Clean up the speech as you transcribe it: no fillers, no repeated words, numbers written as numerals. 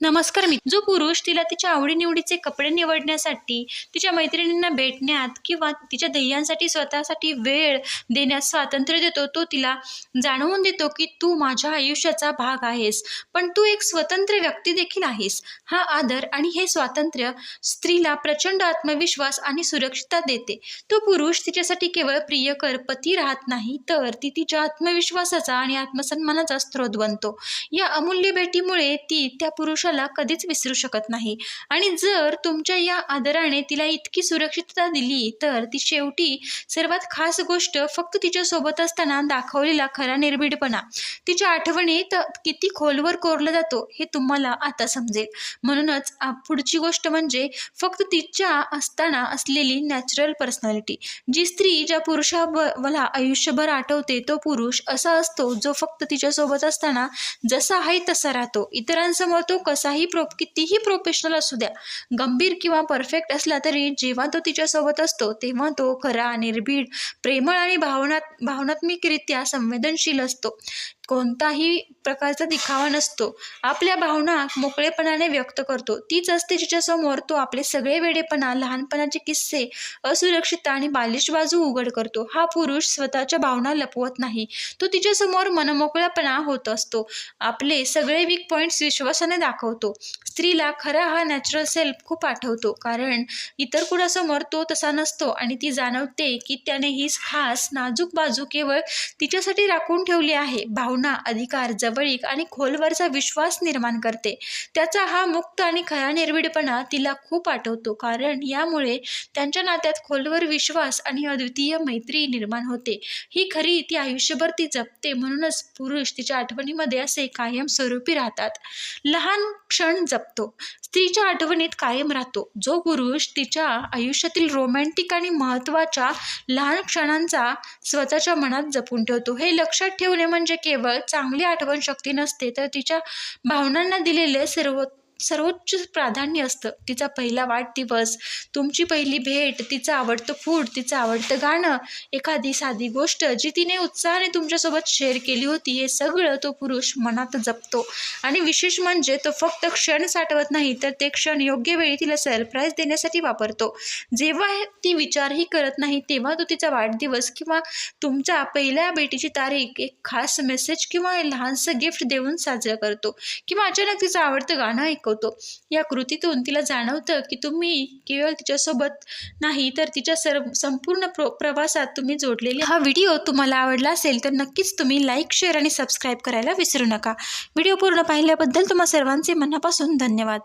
नमस्कार जो पुरुष तिला तिच्या आवडीनिवडीचे कपडे निवडण्यासाठी, तिच्या मैत्रिणींना भेटण्यात किंवा तिच्या ध्येयांसाठी स्वतःसाठी वेळ देण्यास स्वातंत्र्य देतो, तो तिला जाणवून देतो की तू माझ्या आयुष्याचा भाग आहेस, पण तू एक स्वतंत्र व्यक्ती देखील आहेस. हा आदर आणि हे स्वातंत्र्य स्त्रीला प्रचंड आत्मविश्वास आणि सुरक्षितता देते. तो पुरुष तिच्यासाठी केवळ प्रियकर पती राहत नाही, तर ती तिच्या आत्मविश्वासाचा आणि आत्मसन्मानाचा स्रोत बनतो. या अमूल्य भेटीमुळे ती त्या पुरुषाला कधीच विसरू शकत नाही. आणि जर तुमच्या या आदराने तिला इतकी सुरक्षितता दिली, तर ती शेवटी सर्वात खास गोष्ट फक्त तिच्या सोबत असताना दाखवलेला खरा निर्भीडपणा तिच्या आठवणीत किती खोलवर कोरला जातो हे तुम्हाला आता समजेल. म्हणूनच पुढची गोष्ट म्हणजे फक्त तिच्या असताना असलेली नॅचरल पर्सनॅलिटी. जी स्त्री ज्या पुरुषाला आयुष्यभर आठवते, तो पुरुष असा असतो जो फक्त तिच्यासोबत असताना जसा आहे तसा राहतो. इतरांसमोर तो कितीही प्रोफेशनल असू द्या, गंभीर किंवा परफेक्ट असला तरी जेव्हा तो तिच्यासोबत असतो तेव्हा तो खरा, निर्भीड, प्रेमळ आणि भावनात्मकरित्या संवेदनशील असतो. कोणताही प्रकारचा दिखावा नसतो. आपल्या भावना मोकळेपणाने व्यक्त करतो. तीच असते जिच्यासमोर तो आपले सगळे वेडेपणा, लहानपणाचे किस्से, असुरक्षितता आणि बालिश बाजू उघड करतो. हा पुरुष स्वतःच्या भावना लपवत नाही. तो तिच्यासमोर मनमोकळेपणा होत असतो. आपले सगळे वीक पॉईंट्स विश्वासाने दाखवतो. स्त्रीला खरा हा नॅचरल सेल्फ खूप आठवतो, कारण इतर कुणासमोर तो तसा नसतो आणि ती जाणवते की त्याने ही खास नाजूक बाजू केवळ तिच्यासाठी राखून ठेवली आहे. भावना, अधिकार, जवळीक आणि खोलवरचा विश्वास निर्माण करते. त्याचा हा मुक्त आणि खरा निर्भीडपणा तिला खूप आठवतो, कारण यामुळे त्यांच्या नात्यात खोलवर विश्वास आणि अद्वितीय मैत्री निर्माण होते. ही खरी ती आयुष्यभर ती जपते. म्हणूनच पुरुष तिच्या आठवणीमध्ये असे कायम स्वरूपी राहतात. लहान क्षण जपतो. स्त्रीच्या आठवणीत कायम राहतो. जो पुरुष तिच्या आयुष्यातील रोमॅन्टिक आणि महत्त्वाच्या लहान क्षणांचा स्वतःच्या मनात जपून ठेवतो. हे लक्षात ठेवणे म्हणजे केवळ चांगली आठवण शक्ती नसते, तर तिच्या भावनांना दिलेले सर्वोच्च प्राधान्य असतं. तिचा पहिला वाढदिवस, तुमची पहिली भेट, तिचं आवडतं फूड, तिचं आवडतं गाणं, एखादी साधी गोष्ट जी तिने उत्साहाने तुमच्यासोबत शेअर केली होती, हे सगळं तो पुरुष मनात जपतो. आणि विशेष म्हणजे तो फक्त क्षण साठवत नाही, तर ते क्षण योग्य वेळी तिला सरप्राईज देण्यासाठी वापरतो. जेव्हा ती विचारही करत नाही, तेव्हा तो तिचा वाढदिवस किंवा तुमच्या पहिल्या भेटीची तारीख एक खास मेसेज किंवा लहानसं गिफ्ट देऊन साजरं करतो, किंवा अचानक तिचं आवडतं गाणं ऐकवतो. या कृतीतून तिला जाणवतं की तुम्ही केवळ तिच्यासोबत नाही, तर तिच्या संपूर्ण प्रवासात तुम्ही जोडलेले. हा व्हिडिओ तुम्हाला आवडला असेल तर नक्कीच तुम्ही लाईक, शेअर आणि सबस्क्राईब करायला विसरू नका. व्हिडिओ पूर्ण पाहिल्याबद्दल तुम्हा सर्वांचे मनापासून धन्यवाद.